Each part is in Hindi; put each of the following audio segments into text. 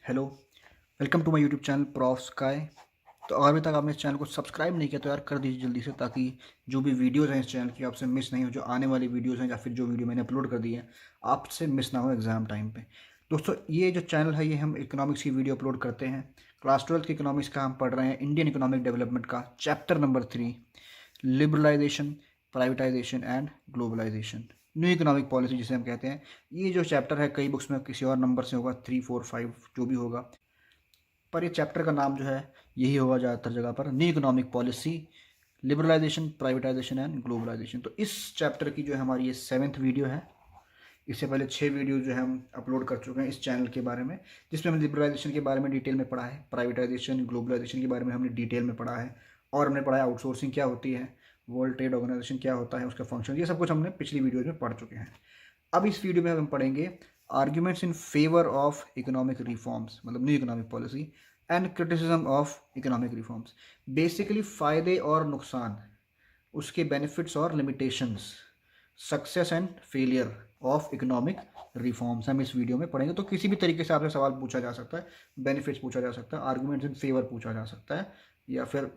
Hello, welcome to my YouTube channel Prof Sky. तो अगर अभी तक आपने इस चैनल को सब्सक्राइब नहीं किया तो यार कर दीजिए जल्दी से, ताकि जो भी वीडियोज़ हैं इस चैनल की आपसे मिस नहीं हो। जो आने वाली वीडियोज़ हैं या फिर जो वीडियो मैंने अपलोड कर दी है आपसे मिस ना हो एग्ज़ाम टाइम पे। दोस्तों, ये जो चैनल है ये हम इकोनॉमिक्स की वीडियो अपलोड करते हैं। क्लास 12th की इकोनॉमिक्स का हम पढ़ रहे हैं, इंडियन इकोनॉमिक डेवलपमेंट का chapter number 3, liberalisation, privatisation and globalisation, new economic policy जिसे हम कहते हैं। ये जो चैप्टर है कई बुक्स में किसी और नंबर से होगा, 3, 4, 5 जो भी होगा, पर ये चैप्टर का नाम जो है यही होगा ज़्यादातर जगह पर, new economic policy, liberalisation, privatisation and globalisation. तो इस चैप्टर की जो है हमारी ये 7th वीडियो है। इससे पहले 6 वीडियो जो है हम अपलोड कर चुके हैं इस चैनल के बारे में, जिसमें हमने लिबरलाइजेशन के बारे में डिटेल में पढ़ा है, प्राइवेटाइजेशन, ग्लोबलाइजेशन के बारे में हमने डिटेल में पढ़ा है, और हमने पढ़ा है आउटसोर्सिंग क्या होती है, वर्ल्ड ट्रेड ऑर्गेनाइजेशन क्या होता है, उसका फंक्शन, ये सब कुछ हमने पिछली वीडियोज में पढ़ चुके हैं। अब इस वीडियो में हम पढ़ेंगे arguments in favour of economic reforms, मतलब new economic policy, and criticism of economic reforms. Basically फ़ायदे और नुकसान, उसके बेनिफिट्स और limitations, success and failure of economic reforms हम इस वीडियो में पढ़ेंगे। तो किसी भी तरीके से आपसे सवाल पूछा जा सकता है, बेनिफिट्स पूछा जा सकता है, आर्ग्यूमेंट्स इन फेवर पूछा जा सकता है, या फिर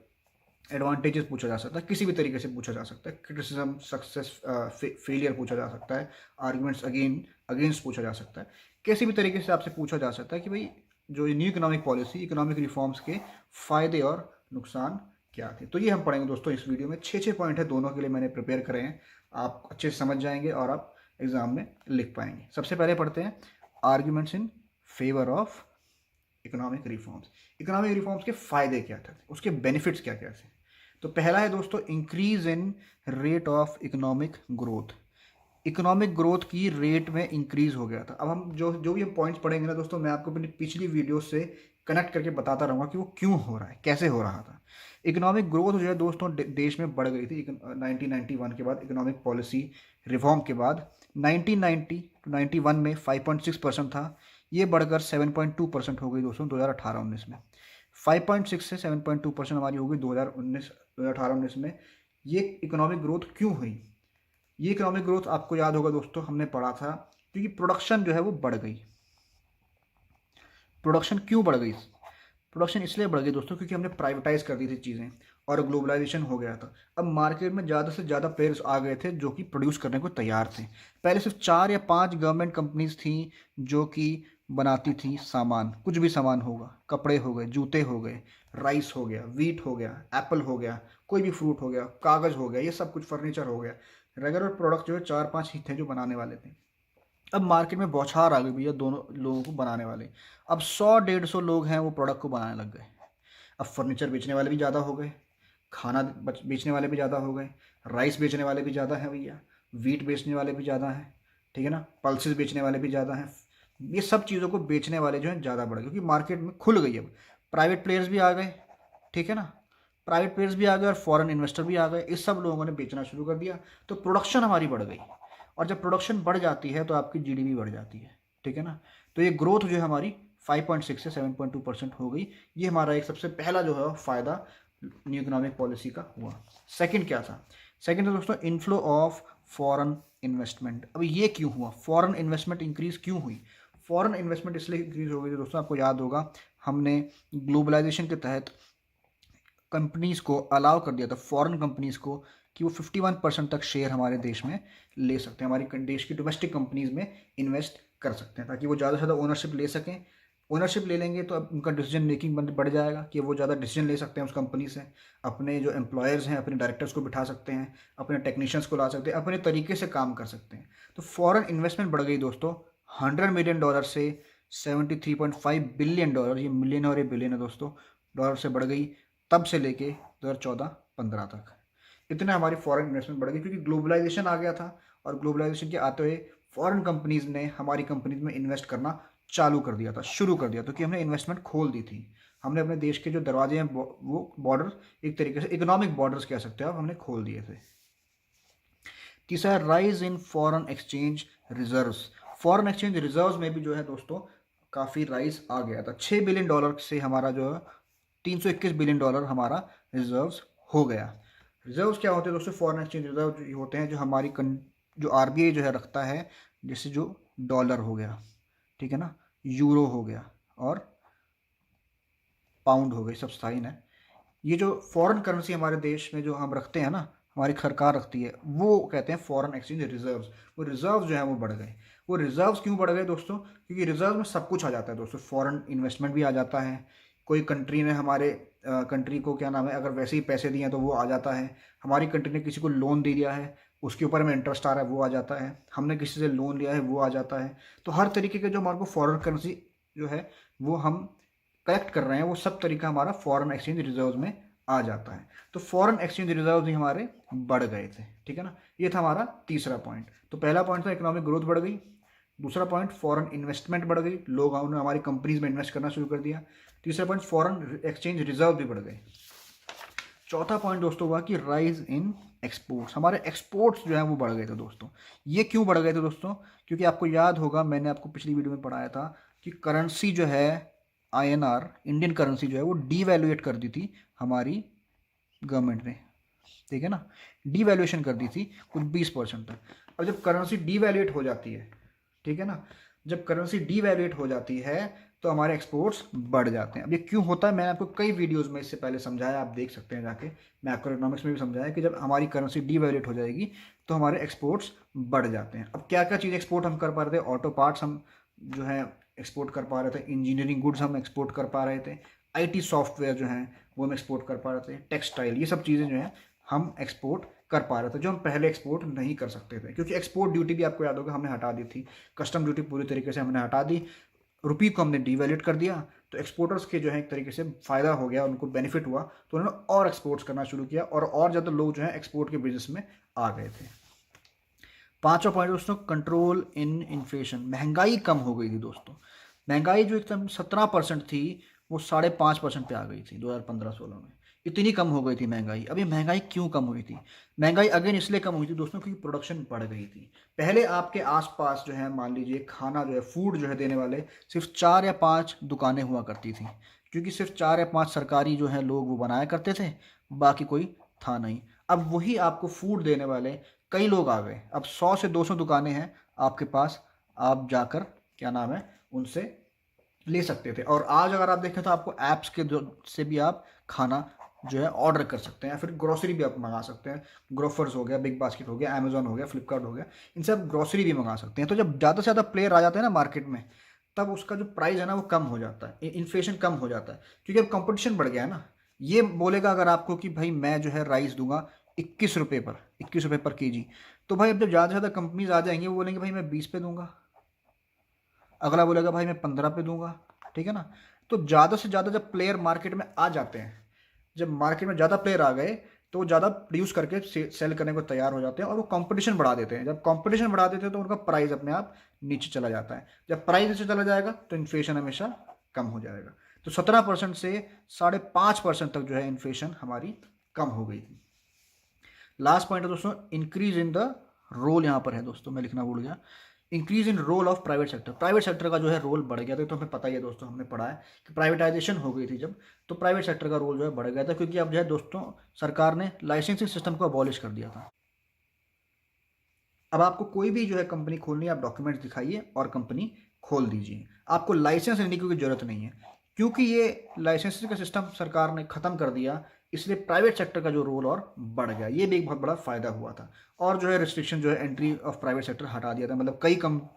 एडवांटेजेस पूछा जा सकता है, किसी भी तरीके से पूछा जा सकता है। क्रिटिसिज्म, सक्सेस, फेलियर पूछा जा सकता है, आर्ग्यूमेंट्स अगेंस्ट पूछा जा सकता है। किसी भी तरीके से आपसे पूछा जा सकता है कि भाई जो new economic policy, economic reforms के फ़ायदे और नुकसान क्या थे। तो ये हम पढ़ेंगे दोस्तों इस वीडियो में। 6 पॉइंट है, दोनों के लिए मैंने प्रिपेयर करे हैं, आप अच्छे से समझ जाएंगे और आप एग्जाम में लिख पाएंगे। सबसे पहले पढ़ते हैं arguments in favour of economic reforms. Economic reforms के फ़ायदे क्या थे, उसके बेनिफिट्स क्या क्या थे। तो पहला है दोस्तों increase in rate of economic growth. Economic growth की रेट में इंक्रीज हो गया था। अब हम जो जो भी हम पॉइंट्स पढ़ेंगे ना दोस्तों, मैं आपको अपनी पिछली वीडियो से कनेक्ट करके बताता रहूँगा कि वो क्यों हो रहा है, कैसे हो रहा था। इकोनॉमिक ग्रोथ जो है दोस्तों देश में बढ़ गई थी 1991 के बाद, इकोनॉमिक पॉलिसी रिफॉर्म के बाद। 1990 टू 91 में 5.6% था, ये बढ़कर 7.2% हो गई दोस्तों 2018-19 में। 5.6 से 7.2% हमारी हो गई 2018-19 में। ये इकोनॉमिक ग्रोथ क्यों हुई? ये इकोनॉमिक ग्रोथ आपको याद होगा दोस्तों, हमने पढ़ा था क्योंकि प्रोडक्शन जो है वो बढ़ गई। प्रोडक्शन क्यों बढ़ गई? प्रोडक्शन इसलिए बढ़ गई दोस्तों क्योंकि हमने प्राइवेटाइज कर दी थी चीज़ें और ग्लोबलाइजेशन हो गया था। अब मार्केट में ज़्यादा से ज़्यादा प्लेयर्स आ गए थे जो कि प्रोड्यूस करने को तैयार थे। पहले सिर्फ 4 या 5 गवर्नमेंट कंपनीज थी जो कि बनाती थी सामान, कुछ भी सामान होगा, कपड़े हो गए, जूते हो गए, राइस हो गया, वीट हो गया, एप्पल हो गया, कोई भी फ्रूट हो गया, कागज़ हो गया, ये सब कुछ, फर्नीचर हो गया। रेगुलर प्रोडक्ट जो है 4-5 ही थे जो बनाने वाले थे। अब मार्केट में बौछार आ गई भैया दोनों लोगों को बनाने वाले। अब 100-150 लोग हैं वो प्रोडक्ट को बनाने लग गए। अब फर्नीचर बेचने वाले भी ज़्यादा हो गए, खाना बेचने वाले भी ज़्यादा हो गए, राइस बेचने वाले भी ज़्यादा हैं भैया, वीट बेचने वाले भी ज़्यादा हैं, ठीक है ना, पल्सेस बेचने वाले भी ज़्यादा हैं। ये सब चीज़ों को बेचने वाले जो हैं ज़्यादा बढ़ गए क्योंकि मार्केट में खुल गई। अब प्राइवेट प्लेयर्स भी आ गए, ठीक है ना, प्राइवेट प्लेयर्स भी आ गए और फॉरेन इन्वेस्टर भी आ गए। इस सब लोगों ने बेचना शुरू कर दिया, तो प्रोडक्शन हमारी बढ़ गई। और जब प्रोडक्शन बढ़ जाती है तो आपकी जीडीपी बढ़ जाती है, ठीक है ना। तो ये ग्रोथ जो है हमारी 5.6 से 7.2% हो गई। ये हमारा एक सबसे पहला जो है फ़ायदा न्यू इकोनॉमिक पॉलिसी का हुआ। सेकंड क्या था? सेकंड है दोस्तों इनफ्लो ऑफ फॉरेन इन्वेस्टमेंट। अब ये क्यों हुआ? फॉरेन इन्वेस्टमेंट इंक्रीज क्यों हुई? फॉरेन इन्वेस्टमेंट इसलिए इंक्रीज हो गई दोस्तों, आपको याद होगा हमने ग्लोबलाइजेशन के तहत कंपनीज़ को अलाउ कर दिया था, फॉरेन कंपनीज़ को, कि वो 51% तक शेयर हमारे देश में ले सकते हैं, हमारी देश की डोमेस्टिक कंपनीज़ में इन्वेस्ट कर सकते हैं, ताकि वो ज़्यादा से ज़्यादा ओनरशिप ले सकें। ओनरशिप ले लेंगे तो अब उनका डिसीजन मेकिंग बढ़ जाएगा कि वो ज़्यादा डिसीजन ले सकते हैं उस कंपनी से। अपने जो एम्प्लॉयर्स हैं, अपने डायरेक्टर्स को बिठा सकते हैं, अपने टेक्नीशियंस को ला सकते हैं, अपने तरीके से काम कर सकते हैं। तो फॉरेन इन्वेस्टमेंट बढ़ गई दोस्तों $100 मिलियन से $73.5 बिलियन, ये मिलियन और ये बिलियन है दोस्तों, डॉलर से बढ़ गई तब से लेके 2014-15 तक। इतना हमारी फॉरेन इन्वेस्टमेंट बढ़ गई क्योंकि ग्लोबलाइजेशन आ गया था, और ग्लोबलाइजेशन के आते हुए फॉरेन कंपनीज ने हमारी कंपनीज में इन्वेस्ट करना चालू कर दिया था, शुरू कर दिया था, क्योंकि हमने इन्वेस्टमेंट खोल दी थी। हमने अपने देश के जो दरवाजे हैं वो बॉर्डर, एक तरीके से इकोनॉमिक बॉर्डर्स कह सकते हैं, हमने खोल दिए थे। तीसरा है rise in foreign exchange reserves. Foreign exchange reserves में भी जो है दोस्तों काफ़ी राइज आ गया था। $6 बिलियन से हमारा जो है $321 बिलियन हमारा रिजर्व्स हो गया। रिजर्व्स क्या होते हैं दोस्तों? फॉरेन एक्सचेंज रिजर्व होते हैं जो हमारी जो आरबीआई जो है रखता है, जैसे जो डॉलर हो गया, ठीक है ना, यूरो हो गया और पाउंड हो गई, सब साइन है। ये जो फॉरेन करेंसी हमारे देश में जो हम रखते हैं ना, हमारी सरकार रखती है, वो कहते हैं फॉरेन एक्सचेंज रिजर्व्स। वो रिजर्व जो है वो बढ़ गए। वो रिजर्व्स क्यों बढ़ गए दोस्तों? क्योंकि रिजर्व में सब कुछ आ जाता है दोस्तों। फॉरेन इन्वेस्टमेंट भी आ जाता है, कोई कंट्री ने हमारे कंट्री को क्या नाम है अगर वैसे ही पैसे दिए हैं तो वो आ जाता है। हमारी कंट्री ने किसी को लोन दे दिया है, उसके ऊपर में इंटरेस्ट आ रहा है, वो आ जाता है। हमने किसी से लोन लिया है, वो आ जाता है। तो हर तरीके के जो हमारे को फॉरेन करेंसी जो है वो हम कलेक्ट कर रहे हैं, वो सब तरीका हमारा फॉरेन एक्सचेंज रिजर्व में आ जाता है। तो फॉरेन एक्सचेंज रिजर्व भी हमारे बढ़ गए थे, ठीक है ना। ये था हमारा तीसरा पॉइंट। तो पहला पॉइंट था इकोनॉमिक ग्रोथ बढ़ गई। दूसरा पॉइंट फॉरेन इन्वेस्टमेंट बढ़ गई, लोग उन्होंने हमारी कंपनीज में इन्वेस्ट करना शुरू कर दिया। तीसरा पॉइंट फॉरेन एक्सचेंज रिजर्व भी बढ़ गए। चौथा पॉइंट दोस्तों हुआ कि राइज इन एक्सपोर्ट्स। हमारे एक्सपोर्ट्स जो है वो बढ़ गए थे दोस्तों। ये क्यों बढ़ गए थे दोस्तों? क्योंकि आपको याद होगा, मैंने आपको पिछली वीडियो में पढ़ाया था कि करेंसी जो है आईएनआर, इंडियन करेंसी जो है वो डीवैल्यूएट कर दी थी हमारी गवर्नमेंट ने, ठीक है ना। डीवैल्यूएशन कर दी थी कुछ 20% तक। अब जब करेंसी डीवैल्यूएट हो जाती है, ठीक है ना, जब करेंसी डीवैल्यूएट हो जाती है तो हमारे एक्सपोर्ट्स बढ़ जाते हैं। अब ये क्यों होता है मैंने आपको कई वीडियोस में इससे पहले समझाया, आप देख सकते हैं जाके। मैक्रो इकोनॉमिक्स में भी समझाया कि जब हमारी करेंसी डीवैल्यूएट हो जाएगी तो हमारे एक्सपोर्ट्स बढ़ जाते हैं। अब क्या क्या चीज़ एक्सपोर्ट हम कर पा रहे थे? ऑटो पार्ट्स हम जो है एक्सपोर्ट कर पा रहे थे, इंजीनियरिंग गुड्स हम एक्सपोर्ट कर पा रहे थे, आईटी सॉफ्टवेयर जो हैं वो हम एक्सपोर्ट कर पा रहे थे, टेक्सटाइल, ये सब चीज़ें जो हैं हम एक्सपोर्ट कर पा रहे थे, जो हम पहले एक्सपोर्ट नहीं कर सकते थे। क्योंकि एक्सपोर्ट ड्यूटी भी आपको याद होगा हमने हटा दी थी, कस्टम ड्यूटी पूरी तरीके से हमने हटा दी, रुपये को हमने डीवैल्यूएट कर दिया। तो एक्सपोर्टर्स के जो है एक तरीके से फ़ायदा हो गया, उनको बेनिफिट हुआ, तो उन्होंने और एक्सपोर्ट्स करना शुरू किया और ज़्यादा लोग जो है एक्सपोर्ट के बिजनेस में आ गए थे। पांचवा पॉइंट दोस्तों, कंट्रोल इन इन्फ्लेशन। महंगाई कम हो गई थी दोस्तों। महंगाई जो एकदम 17% थी वो 5.5% पे आ गई थी 2015-16 में। इतनी कम हो गई थी महंगाई। अब ये महंगाई क्यों कम हुई थी? महंगाई अगेन इसलिए कम हुई थी दोस्तों क्योंकि प्रोडक्शन बढ़ गई थी। पहले आपके आसपास जो है मान लीजिए खाना जो है, फूड जो है देने वाले सिर्फ 4 या 5 दुकानें हुआ करती थी, क्योंकि सिर्फ 4 या 5 सरकारी जो है लोग वो बनाया करते थे, बाकी कोई था नहीं। अब वही आपको फूड देने वाले कई लोग आ गए। अब 100 से 200 दुकानें हैं आपके पास, आप जाकर क्या नाम है उनसे ले सकते थे। और आज अगर आप देखें तो आपको ऐप्स के जो से भी आप खाना जो है ऑर्डर कर सकते हैं, या फिर ग्रोसरी भी आप मंगा सकते हैं। ग्रोफर्स हो गया, बिग बास्केट हो गया, अमेजोन हो गया, फ्लिपकार्ट हो गया, इनसे आप ग्रोसरी भी मंगा सकते हैं। तो जब ज़्यादा से ज़्यादा प्लेयर आ जाते हैं ना मार्केट में, तब उसका जो प्राइस है ना वो कम हो जाता है, इन्फ्लेशन कम हो जाता है, क्योंकि अब कंपटीशन बढ़ गया है ना। ये बोलेगा अगर आपको कि भाई मैं जो है राइस दूंगा 21 रुपये पर, 21 रुपये पर केजी, तो भाई अब जब ज़्यादा से ज़्यादा कंपनीज आ जाएंगे वो बोलेंगे भाई मैं 20 पे दूंगा, अगला बोलेगा भाई मैं 15 पे दूंगा, ठीक है ना। तो ज़्यादा से ज़्यादा जब प्लेयर मार्केट में आ जाते हैं, जब मार्केट में ज़्यादा प्लेयर आ गए तो वो ज़्यादा प्रोड्यूस करके सेल करने को तैयार हो जाते हैं और वो कंपटीशन बढ़ा देते हैं। जब कंपटीशन बढ़ा देते हैं तो उनका प्राइस अपने आप नीचे चला जाता है। जब प्राइस नीचे चला जाएगा तो इन्फ्लेशन हमेशा कम हो जाएगा। तो 17% से 5.5% तक जो है इन्फ्लेशन हमारी कम हो गई थी। लास्ट पॉइंट है दोस्तों, इंक्रीज इन द रोल। यहाँ पर है दोस्तों, मैं लिखना भूल गया, increase in role of private sector. Private sector का जो है रोल बढ़ गया था। तो हमें पता ही है दोस्तों, हमने पढ़ा है कि प्राइवेटाइजेशन हो गई थी जब, तो प्राइवेट सेक्टर का रोल जो है बढ़ गया था, क्योंकि अब जो है दोस्तों सरकार ने लाइसेंसिंग सिस्टम को अबॉलिश कर दिया था। अब आपको कोई भी जो है कंपनी खोलनी है, आप डॉक्यूमेंट्स दिखाइए और कंपनी खोल दीजिए। आपको लाइसेंस लेने की कोई ज़रूरत नहीं है, क्योंकि ये लाइसेंसिंग का सिस्टम सरकार ने ख़त्म कर दिया, इसलिए प्राइवेट सेक्टर का जो रोल और बढ़ गया। ये भी एक बहुत बड़ा फ़ायदा हुआ था। और जो है रिस्ट्रिक्शन जो है एंट्री ऑफ प्राइवेट सेक्टर हटा दिया था। मतलब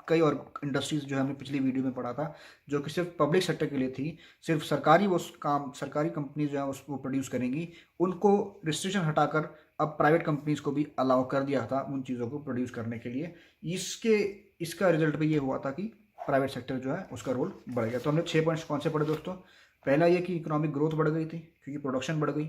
कई और इंडस्ट्रीज़ जो है हमने पिछली वीडियो में पढ़ा था, जो कि सिर्फ पब्लिक सेक्टर के लिए थी, सिर्फ सरकारी कंपनी जो है उसको प्रोड्यूस करेंगी, उनको रिस्ट्रिक्शन हटाकर अब प्राइवेट कंपनीज को भी अलाउ कर दिया था उन चीज़ों को प्रोड्यूस करने के लिए। इसका रिजल्ट भी ये हुआ था कि प्राइवेट सेक्टर जो है उसका रोल बढ़ गया। तो हमने 6 पॉइंट्स कौन से पढ़े दोस्तों? पहला ये कि इकोनॉमिक ग्रोथ बढ़ गई थी क्योंकि प्रोडक्शन बढ़ गई।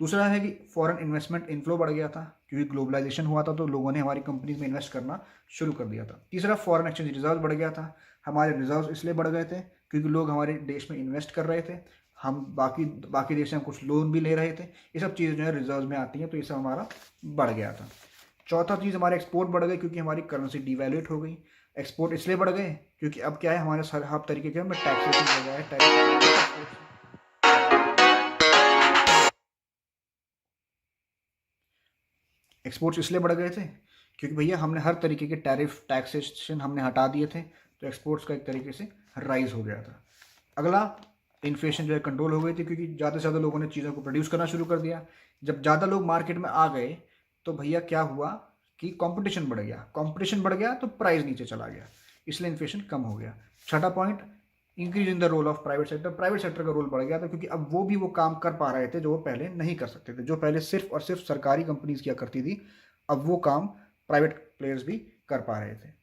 दूसरा है कि फॉरेन इन्वेस्टमेंट इनफ्लो बढ़ गया था, क्योंकि ग्लोबलाइजेशन हुआ था तो लोगों ने हमारी कंपनीज में इन्वेस्ट करना शुरू कर दिया था। तीसरा, फॉरेन एक्सचेंज रिजर्व बढ़ गया था। हमारे रिजर्व इसलिए बढ़ गए थे क्योंकि लोग हमारे देश में इन्वेस्ट कर रहे थे, हम बाकी देश से हम कुछ लोन भी ले रहे थे। ये सब चीज़ें जो है रिजर्व में आती हैं, तो ये सब हमारा बढ़ गया था। चौथा चीज़, हमारे एक्सपोर्ट बढ़ गए क्योंकि हमारी करेंसी डिवैल्यूएट हो गई। एक्सपोर्ट इसलिए बढ़ गए क्योंकि अब क्या है, हमारे हर तरीके के में टैक्सेशन हो गया है, एक्सपोर्ट्स इसलिए बढ़ गए थे क्योंकि भैया हमने हर तरीके के टैक्सेशन हमने हटा दिए थे, तो एक्सपोर्ट्स का एक तरीके से राइज हो गया था। अगला, इन्फ्लेशन जो है कंट्रोल हो गई थी, क्योंकि ज़्यादा से ज़्यादा लोगों ने चीज़ों को प्रोड्यूस करना शुरू कर दिया। जब ज़्यादा लोग मार्केट में आ गए तो भैया क्या हुआ कि कंपटीशन बढ़ गया, कंपटीशन बढ़ गया तो प्राइस नीचे चला गया, इसलिए इन्फ्लेशन कम हो गया। छठा point, increase in the role of private sector. Private sector का रोल बढ़ गया था, क्योंकि अब वो भी वो काम कर पा रहे थे जो वो पहले नहीं कर सकते थे। जो पहले सिर्फ और सिर्फ सरकारी कंपनीज किया करती थी, अब वो काम प्राइवेट प्लेयर्स भी कर पा रहे थे।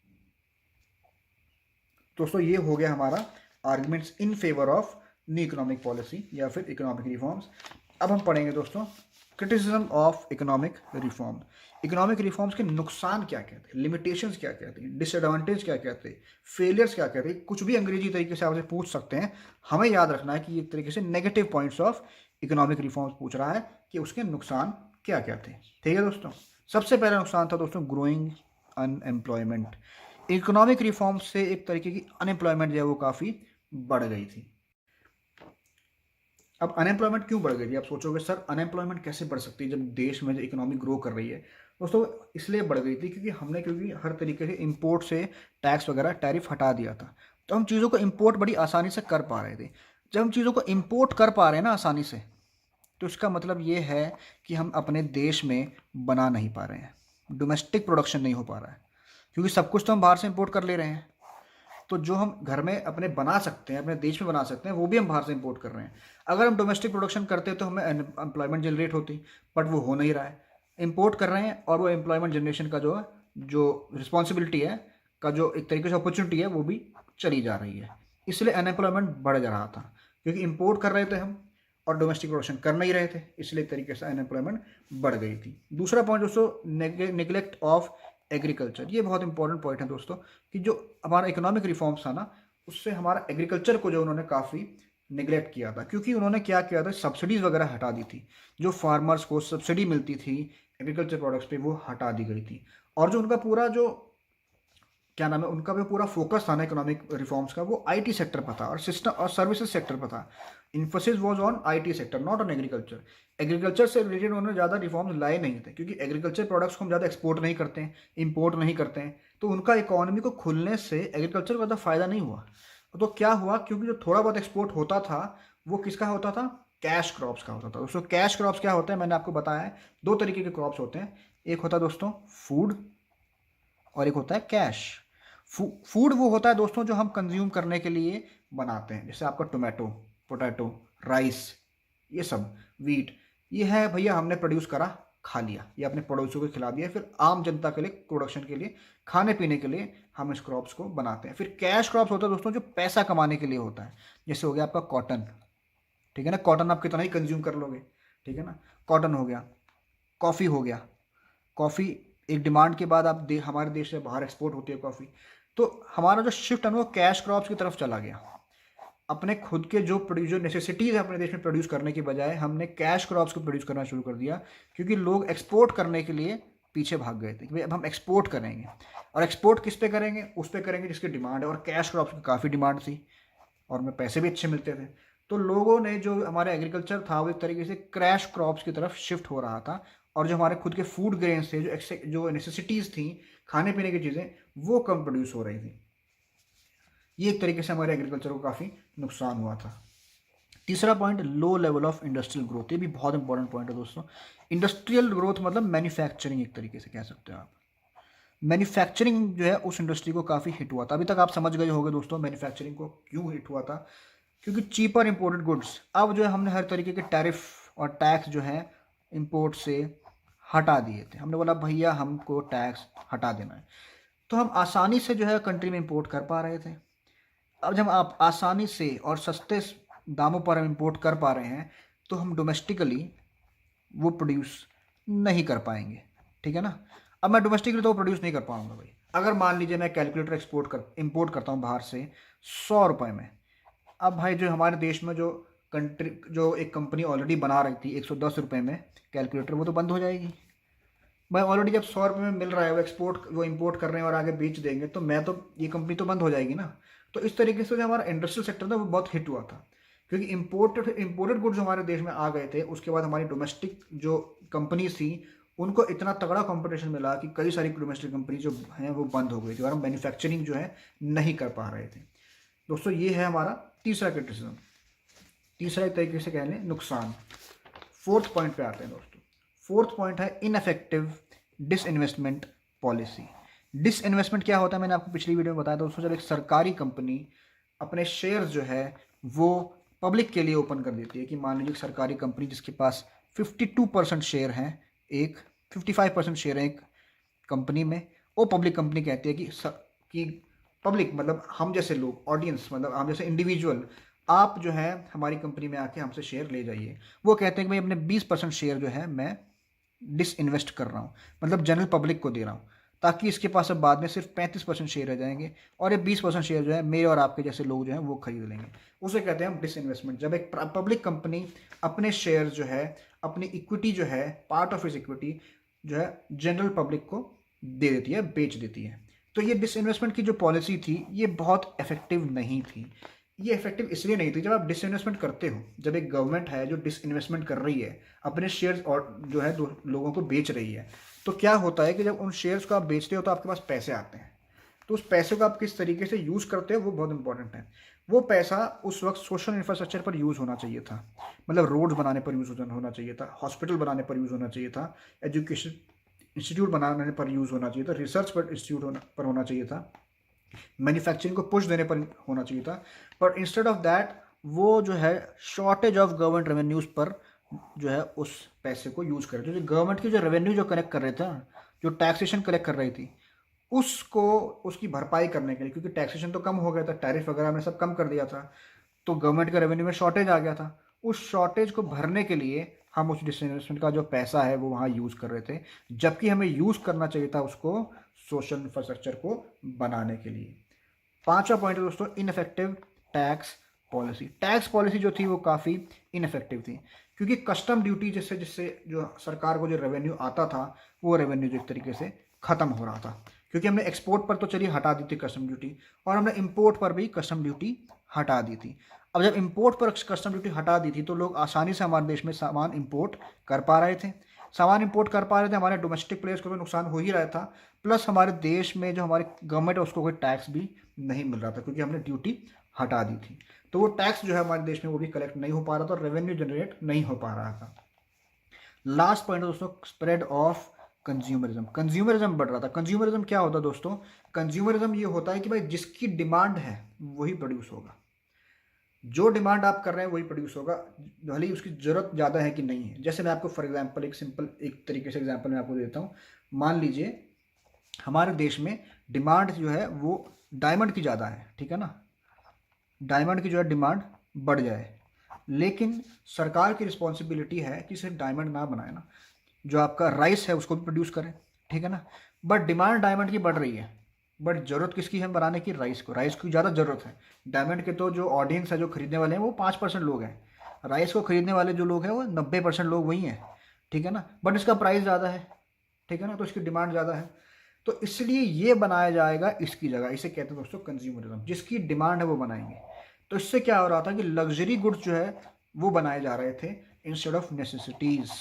दोस्तों ये हो गया हमारा arguments in favour of new economic policy या फिर इकोनॉमिक रिफॉर्म्स। अब हम पढ़ेंगे दोस्तों criticism of economic reform. Economic reforms के नुकसान क्या कहते हैं, लिमिटेशंस क्या कहते हैं, डिसएडवांटेज क्या कहते हैं, फेलियर्स क्या कहते हैं, कुछ भी अंग्रेजी तरीके से आपसे पूछ सकते हैं। हमें याद रखना है कि एक तरीके से negative points of economic reforms पूछ रहा है कि उसके नुकसान क्या क्या थे। ठीक है दोस्तों, सबसे पहला नुकसान था दोस्तों ग्रोइंग अनएम्प्लॉयमेंट। इकोनॉमिक रिफॉर्म से एक तरीके की अनएम्प्लॉयमेंट जो है वो काफ़ी बढ़ गई थी। अब अनएम्प्लॉयमेंट क्यों बढ़ गई थी? आप सोचोगे सर अनएम्प्लॉयमेंट कैसे बढ़ सकती है जब देश में जो इकोनॉमी ग्रो कर रही है। दोस्तों इसलिए बढ़ गई थी क्योंकि हर तरीके से इंपोर्ट से टैक्स वगैरह टैरिफ हटा दिया था, तो हम चीज़ों को इंपोर्ट बड़ी आसानी से कर पा रहे थे। जब हम चीज़ों को इंपोर्ट कर पा रहे हैं ना आसानी से, तो इसका मतलब ये है कि हम अपने देश में बना नहीं पा रहे हैं, डोमेस्टिक प्रोडक्शन नहीं हो पा रहा है, क्योंकि सब कुछ तो हम बाहर से इंपोर्ट कर ले रहे हैं। तो जो हम घर में अपने बना सकते हैं, अपने देश में बना सकते हैं, वो भी हम बाहर से इंपोर्ट कर रहे हैं। अगर हम डोमेस्टिक प्रोडक्शन करते तो हमें एम्प्लॉयमेंट जनरेट होती, बट वो हो नहीं रहा है। इंपोर्ट कर रहे हैं और वो एम्प्लॉयमेंट जनरेशन का जो रिस्पॉन्सिबिलिटी है का जो एक तरीके से अपॉर्चुनिटी है वो भी चली जा रही है। इसलिए अनएम्प्लॉयमेंट बढ़ जा रहा था, क्योंकि इंपोर्ट कर रहे थे हम और डोमेस्टिक प्रोडक्शन कर नहीं रहे थे, इसलिए एक तरीके से अनएम्प्लॉयमेंट बढ़ गई थी। दूसरा पॉइंट दोस्तों नेग्लेक्ट ऑफ एग्रीकल्चर। ये बहुत इंपॉर्टेंट पॉइंट है दोस्तों कि जो हमारा इकोनॉमिक रिफॉर्म्स था ना, उससे हमारा एग्रीकल्चर को जो उन्होंने काफ़ी निगलेक्ट किया था। क्योंकि उन्होंने क्या किया था, सब्सिडीज़ वगैरह हटा दी थी। जो फार्मर्स को सब्सिडी मिलती थी एग्रीकल्चर प्रोडक्ट्स पे, वो हटा दी गई थी। और जो उनका पूरा जो क्या नाम है, उनका भी पूरा फोकस था ना इकोनॉमिक रिफॉर्म्स का, वो आईटी सेक्टर पर था और सिस्टम और सर्विसेज सेक्टर पर था। Infosys was on IT sector, not on agriculture. Agriculture से रिलेटेड उन्होंने ज़्यादा रिफॉर्म्स लाए नहीं थे, क्योंकि एग्रीकल्चर प्रोडक्ट्स को हम ज़्यादा एक्सपोर्ट नहीं करते हैं, इंपोर्ट नहीं करते हैं, तो उनका इकोनॉमी को खुलने से एग्रीकल्चर को ज़्यादा फायदा नहीं हुआ। तो क्या हुआ, क्योंकि जो थोड़ा बहुत एक्सपोर्ट होता था वो किसका होता था, कैश क्रॉप्स का होता था। दोस्तों कैश क्रॉप्स क्या होते हैं, मैंने आपको बताया है, दो तरीके के क्रॉप्स होते हैं। एक होता है दोस्तों फूड और एक होता है कैश। फूड वो होता है दोस्तों जो हम कंज्यूम करने के लिए बनाते हैं, जैसे आपका टोमेटो, पोटैटो, राइस, ये सब, वीट, ये है भैया हमने प्रोड्यूस करा, खा लिया, ये अपने पड़ोसियों को खिला दिया। फिर आम जनता के लिए, प्रोडक्शन के लिए, खाने पीने के लिए हम इस क्रॉप्स को बनाते हैं। फिर कैश क्रॉप्स होता है दोस्तों जो पैसा कमाने के लिए होता है, जैसे हो गया आपका कॉटन। ठीक है ना, कॉटन आप कितना ही कंज्यूम कर लोगे, ठीक है ना, कॉटन हो गया। कॉफ़ी हो गया, कॉफ़ी एक डिमांड के बाद हमारे देश से बाहर एक्सपोर्ट होती है कॉफ़ी। तो हमारा जो शिफ्ट है वो कैश क्रॉप्स की तरफ चला गया। अपने खुद के जो नेसेसिटीज़ है अपने देश में प्रोड्यूस करने की बजाय हमने कैश क्रॉप्स को प्रोड्यूस करना शुरू कर दिया, क्योंकि लोग एक्सपोर्ट करने के लिए पीछे भाग गए थे कि भाई अब हम एक्सपोर्ट करेंगे। और एक्सपोर्ट किस पे करेंगे, उस पे करेंगे जिसकी डिमांड है, और कैश क्रॉप्स की काफ़ी डिमांड थी और में पैसे भी अच्छे मिलते थे। तो लोगों ने जो हमारा एग्रीकल्चर था वो एक तरीके से क्रैश क्रॉप्स की तरफ शिफ्ट हो रहा था, और जो हमारे खुद के फूड ग्रेन्स थे, जो नेसेसिटीज़ थी, खाने पीने की चीज़ें, वो कम प्रोड्यूस हो रही थी। ये एक तरीके से हमारे एग्रीकल्चर को काफ़ी नुकसान हुआ था। तीसरा point, low level of industrial growth. ये भी बहुत इंपॉर्टेंट पॉइंट है दोस्तों। इंडस्ट्रियल ग्रोथ मतलब मैन्युफैक्चरिंग, एक तरीके से कह सकते हो आप। मैन्युफैक्चरिंग जो है उस इंडस्ट्री को काफ़ी हिट हुआ था। अभी तक आप समझ गए होंगे दोस्तों मैन्युफैक्चरिंग को क्यों हिट हुआ था, क्योंकि चीपर इंपोर्टेड गुड्स, अब जो है हमने हर तरीके के टैरिफ और टैक्स जो है इंपोर्ट से हटा दिए थे। हमने बोला भैया हमको टैक्स हटा देना है, तो हम आसानी से जो है कंट्री में इंपोर्ट कर पा रहे थे। अब जब आप आसानी से और सस्ते दामों पर हम इंपोर्ट कर पा रहे हैं, तो हम डोमेस्टिकली वो प्रोड्यूस नहीं कर पाएंगे। ठीक है ना, अब मैं डोमेस्टिकली तो प्रोड्यूस नहीं कर पाऊंगा भाई। अगर मान लीजिए मैं कैलकुलेटर इंपोर्ट करता हूँ बाहर से 100 रुपये में, अब भाई जो हमारे देश में जो एक कंपनी ऑलरेडी बना रही थी 110 रुपये में कैलकुलेटर, वो तो बंद हो जाएगी भाई। ऑलरेडी जब 100 रुपये में मिल रहा है, वो इंपोर्ट कर रहे हैं और आगे बेच देंगे, तो ये कंपनी तो बंद हो जाएगी ना। तो इस तरीके से जो हमारा इंडस्ट्रियल सेक्टर था वो बहुत हिट हुआ था, क्योंकि इंपोर्टेड गुड्स हमारे देश में आ गए थे। उसके बाद हमारी डोमेस्टिक जो कंपनीज थी उनको इतना तगड़ा कंपटीशन मिला कि कई सारी डोमेस्टिक कंपनी जो हैं वो बंद हो गई थी, और हम मैन्युफैक्चरिंग जो है नहीं कर पा रहे थे। दोस्तों ये है हमारा तीसरा क्रिटिसिज्म। तीसरा एक तरीके से कह लें नुकसान। फोर्थ पॉइंट पे आते हैं दोस्तों। फोर्थ पॉइंट है इनफेक्टिव डिसइन्वेस्टमेंट पॉलिसी। डिसइन्वेस्टमेंट क्या होता है, मैंने आपको पिछली वीडियो में बताया था दोस्तों। जब एक सरकारी कंपनी अपने शेयर्स जो है वो पब्लिक के लिए ओपन कर देती है, कि मान लीजिए एक सरकारी कंपनी जिसके पास 52% शेयर हैं, एक 55% शेयर है एक कंपनी में, वो पब्लिक कंपनी कहती है कि पब्लिक मतलब हम जैसे लोग, ऑडियंस मतलब हम जैसे इंडिविजुअल, आप जो है हमारी कंपनी में आके हमसे शेयर ले जाइए। वो कहते हैं कि भाई अपने 20% शेयर जो है मैं डिसइन्वेस्ट कर रहा हूँ, मतलब जनरल पब्लिक को दे रहा हूँ, ताकि इसके पास अब बाद में सिर्फ 35% शेयर रह जाएंगे और ये 20% शेयर जो है मेरे और आपके जैसे लोग जो हैं वो खरीद लेंगे। उसे कहते हैं हम डिसइन्वेस्टमेंट। जब एक पब्लिक कंपनी अपने शेयर जो है, अपनी इक्विटी जो है, पार्ट ऑफ इस इक्विटी जो है जनरल पब्लिक को दे देती है, बेच देती है। तो ये डिसइन्वेस्टमेंट की जो पॉलिसी थी ये बहुत इफेक्टिव नहीं थी। ये इफेक्टिव इसलिए नहीं थी, जब आप डिसइन्वेस्टमेंट करते हो, जब एक गवर्नमेंट है जो डिसइन्वेस्टमेंट कर रही है, अपने शेयर्स और जो है लोगों को बेच रही है, तो क्या होता है कि जब उन शेयर्स को आप बेचते हो तो आपके पास पैसे आते हैं। तो उस पैसे को आप किस तरीके से यूज़ करते हो वो बहुत इंपॉर्टेंट है। वो पैसा उस वक्त सोशल इंफ्रास्ट्रक्चर पर यूज़ होना चाहिए था, मतलब रोड्स बनाने पर यूज़ होना चाहिए था, हॉस्पिटल बनाने पर यूज़ होना चाहिए था, एजुकेशन इंस्टीट्यूट बनाने पर यूज़ होना चाहिए था, रिसर्च पर इंस्टीट्यूट पर होना चाहिए था, मैन्युफैक्चरिंग को पुश देने पर होना चाहिए था। पर इंस्टेड ऑफ दैट वो जो है शॉर्टेज ऑफ गवर्नमेंट रेवेन्यूज़ पर जो है उस पैसे को यूज़ कर रहे थे। जो गवर्नमेंट की जो रेवेन्यू जो कलेक्ट कर रहे थे, जो टैक्सेशन कलेक्ट कर रही थी, उसको उसकी भरपाई करने के लिए, क्योंकि टैक्सेशन तो कम हो गया था, टैरिफ वगैरह में सब कम कर दिया था, तो गवर्नमेंट का रेवेन्यू में शॉर्टेज आ गया था। उस शॉर्टेज को भरने के लिए हम उस डिसइन्वेस्टमेंट का जो पैसा है वो वहाँ यूज़ कर रहे थे, जबकि हमें यूज़ करना चाहिए था उसको सोशल इंफ्रास्ट्रक्चर को बनाने के लिए। पांचवा पॉइंट है दोस्तों ineffective tax policy. Tax policy जो थी वो काफ़ी इनफेक्टिव थी, क्योंकि कस्टम ड्यूटी जिससे जिससे जो सरकार को जो रेवेन्यू आता था वो रेवेन्यू जो एक तरीके से ख़त्म हो रहा था, क्योंकि हमने एक्सपोर्ट पर तो चलिए हटा दी थी कस्टम ड्यूटी, और हमने इंपोर्ट पर भी कस्टम ड्यूटी हटा दी थी। अब जब इंपोर्ट पर कस्टम ड्यूटी हटा दी थी तो लोग आसानी से हमारे देश में सामान इंपोर्ट कर पा रहे थे, हमारे डोमेस्टिक प्लेयर्स को तो नुकसान हो ही रहा था, प्लस हमारे देश में जो हमारी गवर्नमेंट है उसको कोई टैक्स भी नहीं मिल रहा था, क्योंकि हमने ड्यूटी हटा दी थी। तो वो टैक्स जो है हमारे देश में वो भी कलेक्ट नहीं हो पा रहा था और रेवेन्यू जनरेट नहीं हो पा रहा था। लास्ट पॉइंट है दोस्तों स्प्रेड ऑफ कंज्यूमरिज्म। कंज्यूमरिज्म बढ़ रहा था। कंज्यूमरिज्म क्या होता है दोस्तों? कंज्यूमरिज्म ये होता है कि भाई जिसकी डिमांड है वही प्रोड्यूस होगा, जो डिमांड आप कर रहे हैं वही प्रोड्यूस होगा, भले ही उसकी ज़रूरत ज़्यादा है कि नहीं है। जैसे मैं आपको फॉर एग्जांपल एक सिंपल एक तरीके से एग्जांपल मैं आपको देता हूँ। मान लीजिए हमारे देश में डिमांड जो है वो डायमंड की ज़्यादा है, ठीक है ना, डायमंड की जो है डिमांड बढ़ जाए, लेकिन सरकार की रिस्पॉन्सिबिलिटी है कि सिर्फ डायमंड ना बनाए ना, जो आपका राइस है उसको भी प्रोड्यूस करें, ठीक है ना। बट डिमांड डायमंड की बढ़ रही है, बट ज़रूरत किसकी है बनाने की? राइस को। राइस की ज़्यादा ज़रूरत है। डायमंड के तो जो ऑडियंस है, जो खरीदने वाले हैं वो 5% लोग हैं, राइस को खरीदने वाले जो लोग हैं वो 90% लोग वही हैं, ठीक है ना। बट इसका प्राइस ज़्यादा है, ठीक है ना, तो इसकी डिमांड ज़्यादा है, तो इसलिए ये बनाया जाएगा इसकी जगह। इसे कहते हैं दोस्तों कंज्यूमरिज्म, जिसकी डिमांड है वो बनाएंगे। तो इससे क्या हो रहा था कि लग्जरी गुड्स जो है वो बनाए जा रहे थे इंस्टेड ऑफ नेसेसिटीज़।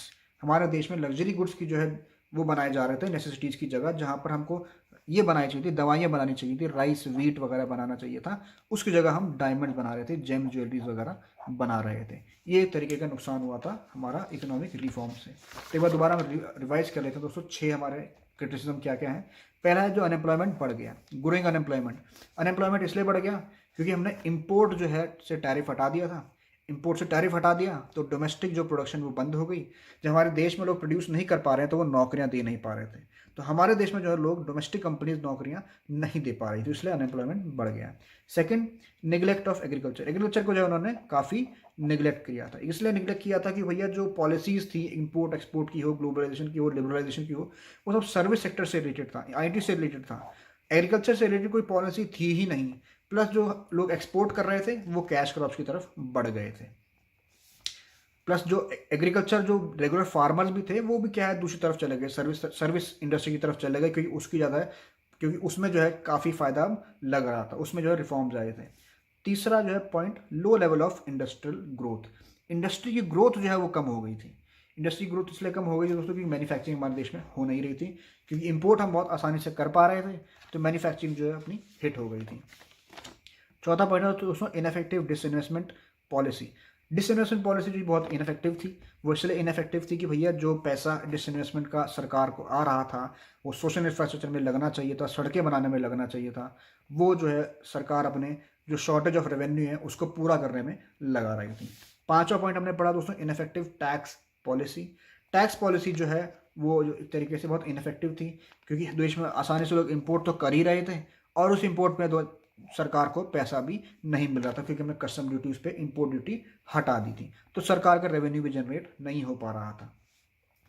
हमारे देश में लग्जरी गुड्स की जो है वो बनाए जा रहे थे नेसेसिटीज़ की जगह। जहाँ पर हमको ये बनानी चाहिए थी, दवाइयाँ बनानी चाहिए थी, राइस वीट वगैरह बनाना चाहिए था, उसकी जगह हम डायमंड बना रहे थे, जेम ज्वेलरीज वगैरह बना रहे थे। ये एक तरीके का नुकसान हुआ था हमारा इकोनॉमिक रिफॉर्म से। तो एक बार दोबारा हम रिवाइज कर लेते हैं दोस्तों। 6 हमारे क्रिटिसिज्म क्या क्या है। पहला है जो अनएम्प्लॉयमेंट बढ़ गया, ग्रोइंग अनएम्प्लॉयमेंट। अनएम्प्लॉयमेंट इसलिए बढ़ गया क्योंकि हमने इंपोर्ट जो है से टैरिफ हटा दिया था। इंपोर्ट से टैरिफ हटा दिया तो डोमेस्टिक जो प्रोडक्शन वो बंद हो गई। जब हमारे देश में लोग प्रोड्यूस नहीं कर पा रहे हैं तो वो नौकरियां दे नहीं पा रहे थे, तो हमारे देश में जो है लोग डोमेस्टिक कंपनीज नौकरियां नहीं दे पा रही थी, इसलिए अनएम्प्लॉयमेंट बढ़ गया। Second, neglect of agriculture. Agriculture को जो है उन्होंने काफ़ी निगलेक्ट किया था। इसलिए निगलेक्ट किया था कि भैया जो पॉलिसीज़ थी इंपोर्ट एक्सपोर्ट की हो, ग्लोबलाइजेशन की हो, लिबरलाइजेशन की हो, वो सब सर्विस सेक्टर से रिलेटेड था, आईटी से रिलेटेड था। एग्रीकल्चर से रिलेटेड कोई पॉलिसी थी ही नहीं। प्लस जो लोग एक्सपोर्ट कर रहे थे वो कैश क्रॉप्स की तरफ बढ़ गए थे। प्लस जो एग्रीकल्चर जो रेगुलर फार्मर्स भी थे वो भी क्या है दूसरी तरफ चले गए, सर्विस इंडस्ट्री की तरफ चले गए, क्योंकि उसकी ज़्यादा है, क्योंकि उसमें जो है काफ़ी फ़ायदा लग रहा था, उसमें जो है रिफॉर्म्स आए थे। तीसरा जो है point, low level of industrial growth. Industry की ग्रोथ जो है वो कम हो गई थी। इंडस्ट्री ग्रोथ इसलिए कम हो गई थी दोस्तों क्योंकि मैन्युफैक्चरिंग हमारे देश में हो नहीं रही थी, क्योंकि इंपोर्ट हम बहुत आसानी से कर पा रहे थे, तो मैन्युफैक्चरिंग जो है अपनी हिट हो गई थी। चौथा पॉइंट है दोस्तों ineffective disinvestment policy. Disinvestment policy जो बहुत इनफेक्टिव थी, वो इसलिए इनफेक्टिव थी कि भैया जो पैसा डिसइन्वेस्टमेंट का सरकार को आ रहा था वो सोशल इंफ्रास्ट्रक्चर में लगना चाहिए था, सड़कें बनाने में लगना चाहिए था, वो जो है सरकार अपने जो शॉर्टेज ऑफ रेवेन्यू है उसको पूरा करने में लगा रही थी। पांचवा पॉइंट हमने पढ़ा दोस्तों, ineffective tax policy. Tax policy जो है वो जो एक तरीके से बहुत इनफेक्टिव थी, क्योंकि देश में आसानी से लोग इम्पोर्ट तो कर ही रहे थे और उस इम्पोर्ट में सरकार को पैसा भी नहीं मिल रहा था, क्योंकि हमने कस्टम ड्यूटी उस पर इम्पोर्ट ड्यूटी हटा दी थी, तो सरकार का रेवेन्यू भी जनरेट नहीं हो पा रहा था।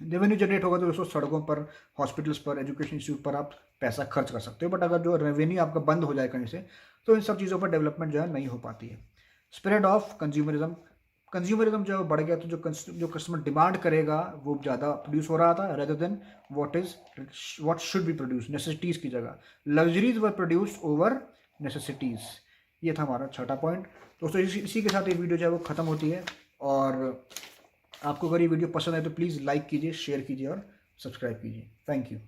रेवेन्यू जनरेट होगा तो दोस्तों सड़कों पर, हॉस्पिटल्स पर, एजुकेशन इंस्टीट्यूट पर आप पैसा खर्च कर सकते हो, बट अगर जो रेवेन्यू आपका बंद हो जाए कहीं से तो इन सब चीज़ों पर डेवलपमेंट जो है नहीं हो पाती है। स्प्रेड ऑफ कंज्यूमरिज्म, कंज्यूमरिज्म जो बढ़ गया तो जो कस्टमर डिमांड करेगा वो ज़्यादा प्रोड्यूस हो रहा था, rather than what should be produce, necessities की जगह लग्जरीज वर प्रोड्यूस ओवर नेसेसिटीज़। ये था हमारा छठा पॉइंट। दोस्तों इसी के साथ ये वीडियो जो है वो ख़त्म होती है, और आपको अगर ये वीडियो पसंद आए तो प्लीज़ लाइक कीजिए, शेयर कीजिए और सब्सक्राइब कीजिए। Thank you.